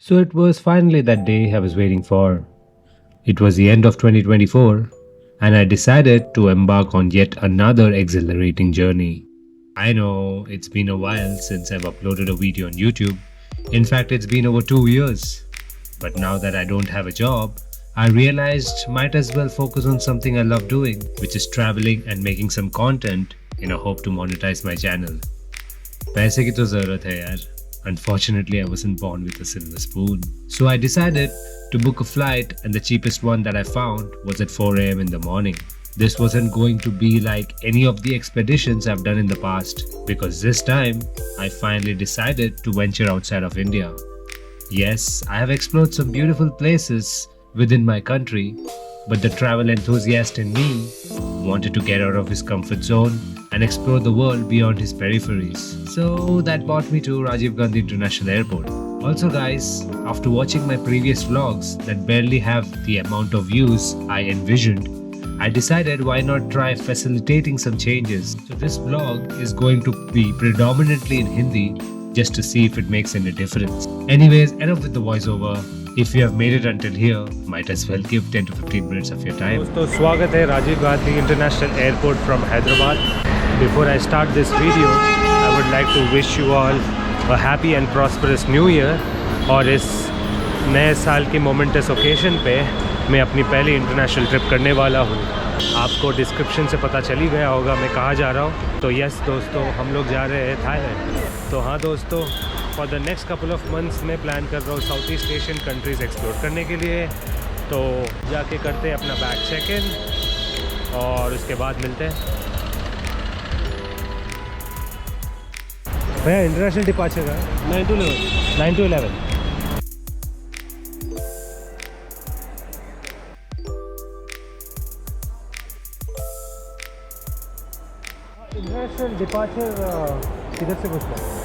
So it was finally that day I was waiting for. It was the end of 2024, and I decided to embark on yet another exhilarating journey. I know it's been a while since I've uploaded a video on YouTube. In fact, it's been over 2 years. But now that I don't have a job, I realized might as well focus on something I love doing, which is traveling and making some content in a hope to monetize my channel. पैसे की तो ज़रूरत है यार. Unfortunately, I wasn't born with a silver spoon. So I decided to book a flight, and the cheapest one that I found was at 4 a.m. in the morning. This wasn't going to be like any of the expeditions I've done in the past, because this time I finally decided to venture outside of India. Yes, I have explored some beautiful places within my country, but the travel enthusiast in me wanted to get out of his comfort zone and explore the world beyond his peripheries. So that brought me to Rajiv Gandhi International Airport. Also guys, after watching my previous vlogs that barely have the amount of views I envisioned, I decided why not try facilitating some changes. So this vlog is going to be predominantly in Hindi just to see if it makes any difference. Anyways, enough with the voiceover. If you have made it until here, might as well give 10 to 15 minutes of your time. दोस्तों स्वागत है Rajiv Gandhi international airport from Hyderabad. Before I start this video, I would like to wish you all a happy and prosperous new year. और इस नए साल के moments occasion पे मैं अपनी पहली इंटरनेशनल ट्रिप करने वाला हूँ. आपको डिस्क्रिप्शन से पता चल ही गया होगा मैं कहाँ जा रहा हूँ. तो यस दोस्तों, हम लोग जा रहे हैं थाईलैंड. तो हाँ दोस्तों, for the next couple of months मैं प्लान कर रहा हूँ south east Asian countries explore करने के लिए. तो जाके करते हैं अपना बैग चेक इन और उसके बाद मिलते हैं. भैया इंटरनेशनल डिपार्चर का 9 to 11. इंटरनेशनल डिपार्चर किधर से पूछना है?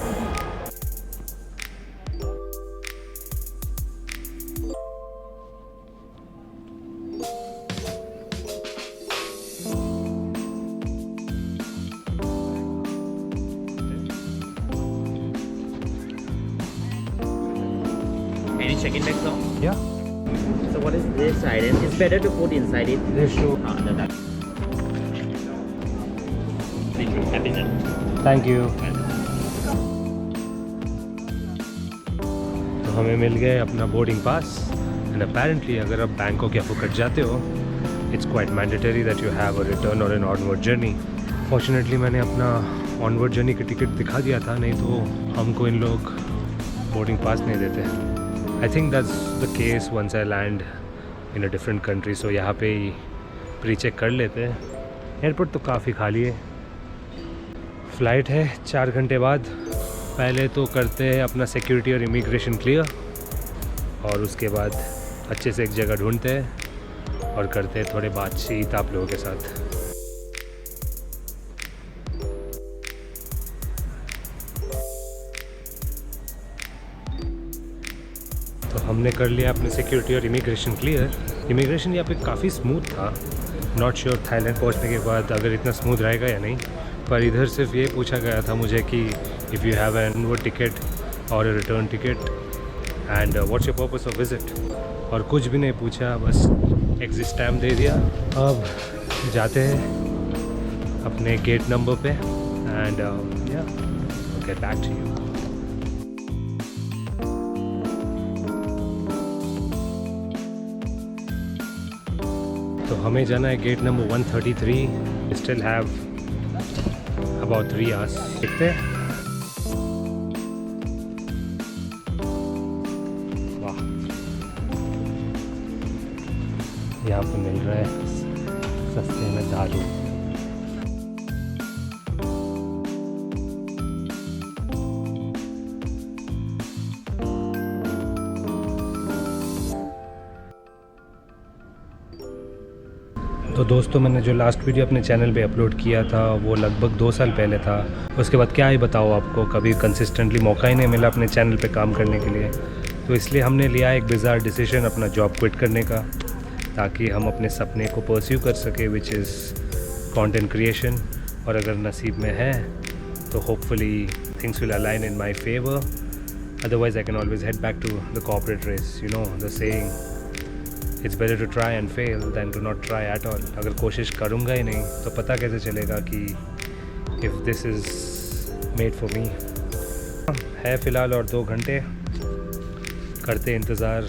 Any check-in bags now? Yeah, So what is this item? It's better to put inside it. this shoe. The back. Happy New Year. Thank you. तो हमें मिल गए अपना बोर्डिंग पास. एंड अपेरेंटली अगर आप बैंकॉक या फुकेट जाते हो, it's quite mandatory that you have a return और एन ऑनवर्ड जर्नी. फॉर्चुनेटली मैंने अपना ऑनवर्ड जर्नी का टिकट दिखा दिया था, नहीं तो हमको इन लोग बोर्डिंग पास नहीं देते. I think that's the case once I land in a different country. So यहाँ पे ही प्री चेक कर लेते हैं. एयरपोर्ट तो काफ़ी खाली है. फ़्लाइट है 4 घंटे बाद. पहले तो करते हैं अपना सिक्योरिटी और इमिग्रेशन क्लियर, और उसके बाद अच्छे से एक जगह ढूंढते हैं और करते हैं थोड़े बातचीत आप लोगों के साथ. तो हमने कर लिया अपने सिक्योरिटी और इमिग्रेशन क्लियर. इमिग्रेशन यहाँ पे काफ़ी स्मूथ था. नॉट श्योर थाईलैंड पहुँचने के बाद अगर इतना स्मूथ रहेगा या नहीं, पर इधर सिर्फ ये पूछा गया था मुझे कि इफ़ यू हैव एन वो टिकट और return ticket and what's your purpose of visit, और कुछ भी नहीं पूछा, बस एग्जिट स्टैम्प दे दिया. अब जाते हैं अपने गेट नंबर पे एंड या गेट बैक टू यू. तो हमें जाना है gate number 133. Still have about 3 hours. देखते हैं. वाह, यहाँ पे मिल रहा है सस्ते में दारू. तो दोस्तों, मैंने जो लास्ट वीडियो अपने चैनल पे अपलोड किया था वो लगभग 2 साल पहले था. उसके बाद क्या ही बताओ आपको, कभी कंसिस्टेंटली मौका ही नहीं मिला अपने चैनल पे काम करने के लिए. तो इसलिए हमने लिया एक बिज़ार डिसीजन अपना जॉब क्विट करने का, ताकि हम अपने सपने को परस्यू कर सके, विच इज़ कंटेंट क्रिएशन. और अगर नसीब में है तो hopefully things will align in my favour Otherwise, I can always head back to the corporate race. You know, the saying, it's better to try and fail than to not try at all. अगर कोशिश करूँगा ही नहीं तो पता कैसे चलेगा कि if this is made for me. है फ़िलहाल और 2 घंटे करते इंतज़ार.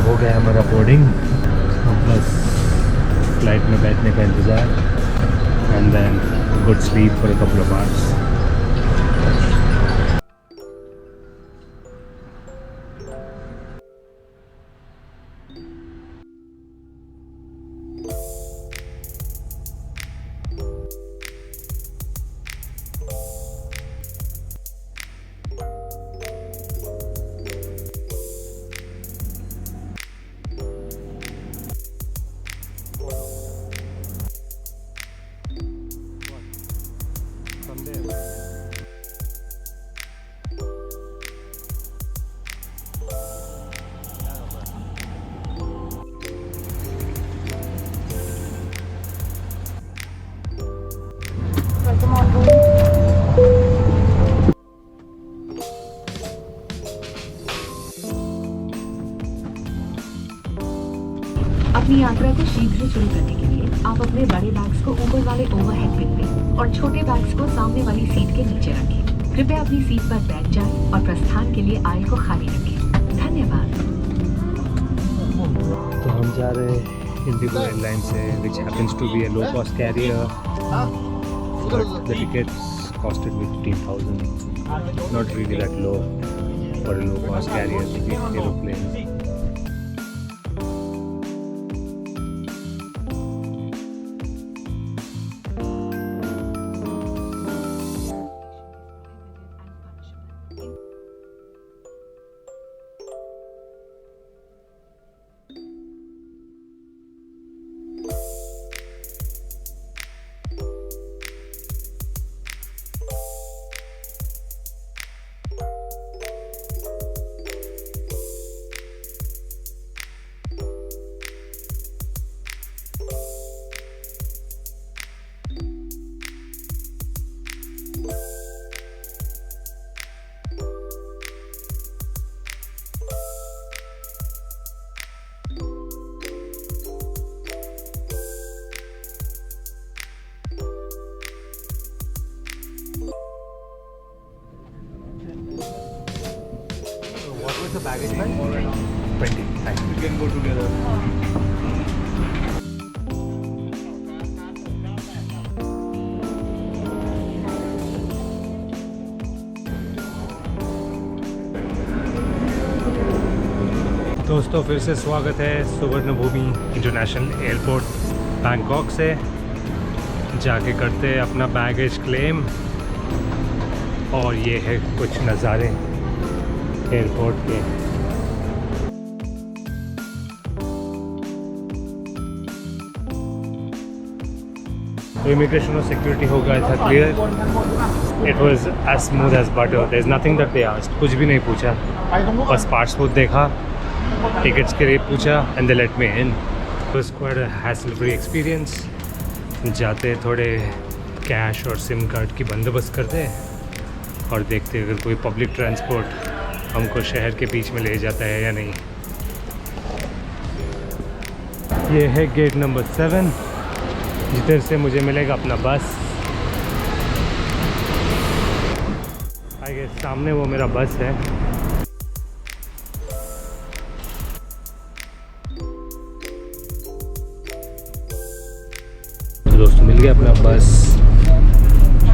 हो गया हमारा बोर्डिंग. बस फ्लाइट में बैठने का इंतज़ार and then good sleep for a couple of hours. अपनी यात्रा को शीघ्र शुरू करने के लिए आप अपने बड़े बैग्स को ऊपर वाले ओवरहेड बिन में और छोटे बैग्स को सामने वाली सीट के नीचे रखें. कृपया अपनी सीट पर बैठ जाएं और प्रस्थान के लिए आयल को खाली रखें. धन्यवाद. तो हम जा रहे हैं इंडिगो एयरलाइन से, which happens to be a low cost carrier. But the tickets costed me 15,000. Not really that low for a low cost carrier aeroplane. The baggage price? 20. Thanks. We can go together. दोस्तों फिर से स्वागत है Suvarnabhumi international airport Bangkok से. जाके करते हैं अपना बैगेज क्लेम. और ये है कुछ नज़ारे एयरपोर्ट के. इमिग्रेशन और सिक्योरिटी हो गया था clear. It was as smooth as butter. There is nothing that they asked. कुछ भी नहीं पूछा, बस पासपोर्ट देखा, टिकट्स के रेट पूछा and they let me in. It was quite a hassle free experience. जाते थोड़े कैश और सिम कार्ड की बंदोबस्त करते और देखते अगर कोई पब्लिक ट्रांसपोर्ट हमको शहर के बीच में ले जाता है या नहीं. ये है गेट नंबर 7, जिधर से मुझे मिलेगा अपना बस. आई गेस सामने वो मेरा बस है. तो दोस्तों मिल गया अपना बस.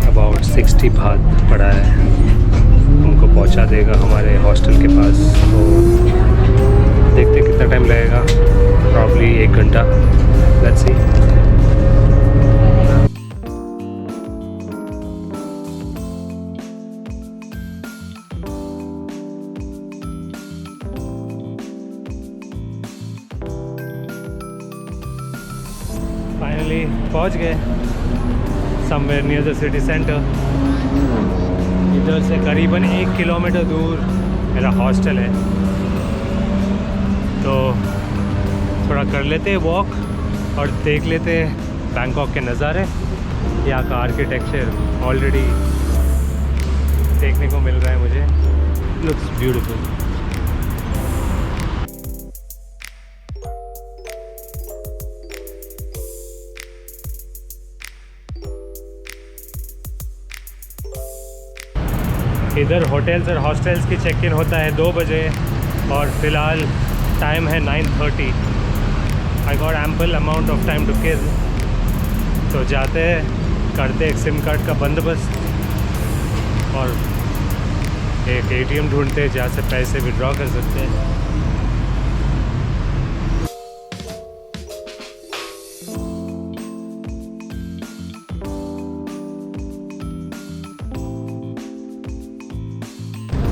अबाउट 60 बात पड़ा है. हमको पहुंचा देगा हमारे हॉस्टल के पास. तो देखते कितना टाइम लगेगा. प्रॉब्ली 1 घंटा. Let's see. फाइनली पहुंच गए somewhere near the city centre. इधर से करीबन 1 किलोमीटर दूर मेरा हॉस्टल है, तो थोड़ा कर लेते हैं वॉक और देख लेते हैं बैंकॉक के नज़ारे। यहाँ का आर्किटेक्चर ऑलरेडी देखने को मिल रहा है मुझे, लुक्स ब्यूटीफुल। इधर होटल्स और हॉस्टल्स की चेक इन होता है 2 बजे और फ़िलहाल टाइम है 9:30। I got ample amount of time to kill, तो जाते हैं, करते एक सिम कार्ड का बंदोबस्त और एक ATM ढूंढते हैं जहाँ से पैसे विड्रॉ कर सकते हैं।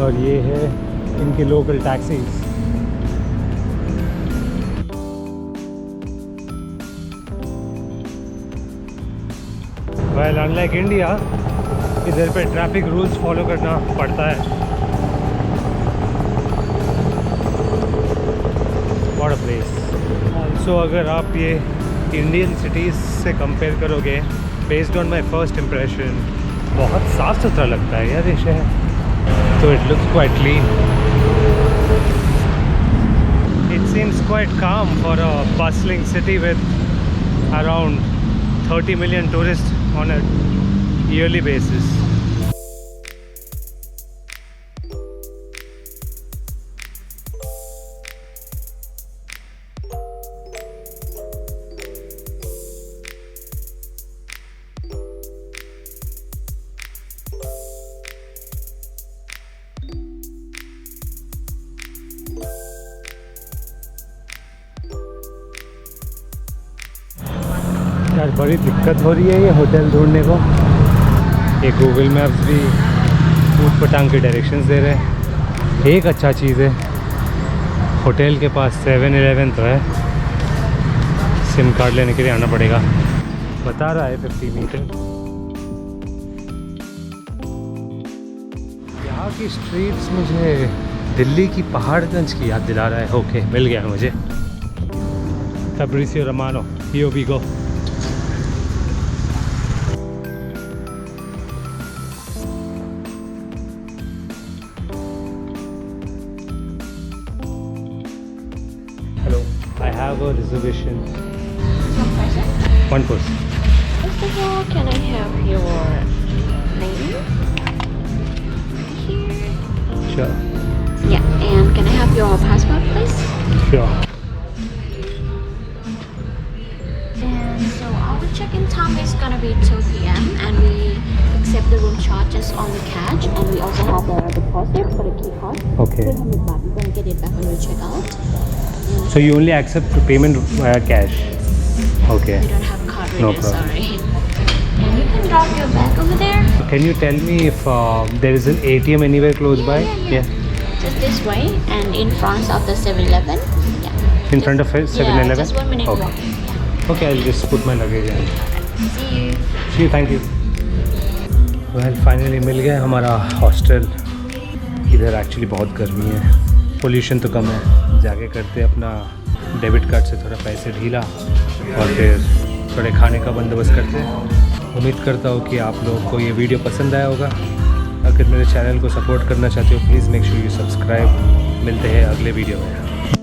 और ये है इनकी local taxis. Well unlike India, इधर पे ट्रैफिक रूल्स फॉलो करना पड़ता है। What a place. ऑल्सो अगर आप ये इंडियन सिटीज़ से कंपेयर करोगे, based on my first impression, बहुत साफ़ सुथरा लगता है यार ये शहर। So it looks quite clean. It seems quite calm for a bustling city with around 30 million tourists on a yearly basis. यार बड़ी दिक्कत हो रही है ये होटल ढूंढने को। ये गूगल मैप्स भी ऊट पटांग के डायरेक्शंस दे रहे हैं। एक अच्छा चीज़ है, होटल के पास 7-Eleven तो है, सिम कार्ड लेने के लिए आना पड़ेगा। बता रहा है 50 मीटर। यहाँ की स्ट्रीट्स मुझे दिल्ली की पहाड़गंज की याद दिला रहा है। ओके, मिल गया मुझे। Fabrizio Romano, here we go. I have a reservation. One person? One person. First of all, can I have your name? Here. Sure. Yeah, and can I have your passport, please? Sure. And so our check-in time is gonna be 2 p.m. and we accept the room charges on the cash, and we also have the deposit for the key card. Okay. 300 baht. You're gonna get it back when you check out. So you only accept payment via cash? Okay. We don't have card No readers, problem. sorry. And you can drop your bag over there. Can you tell me if there is an ATM anywhere close by? Yeah. Just this way and in front of the 7-Eleven. Yeah. In front of 7-Eleven? Yeah, just 1 minute Okay. walk. Yeah. Okay, I'll just put my luggage in. See you. See you, thank you. Well, finally मिल गया हमारा hostel. इधर actually बहुत गर्मी है, pollution तो कम है। जाके करते अपना डेबिट कार्ड से थोड़ा पैसे ढीला और फिर थोड़े खाने का बंदोबस्त करते हैं। उम्मीद करता हूँ कि आप लोगों को ये वीडियो पसंद आया होगा। अगर मेरे चैनल को सपोर्ट करना चाहते हो, please make sure you subscribe. मिलते हैं अगले वीडियो में।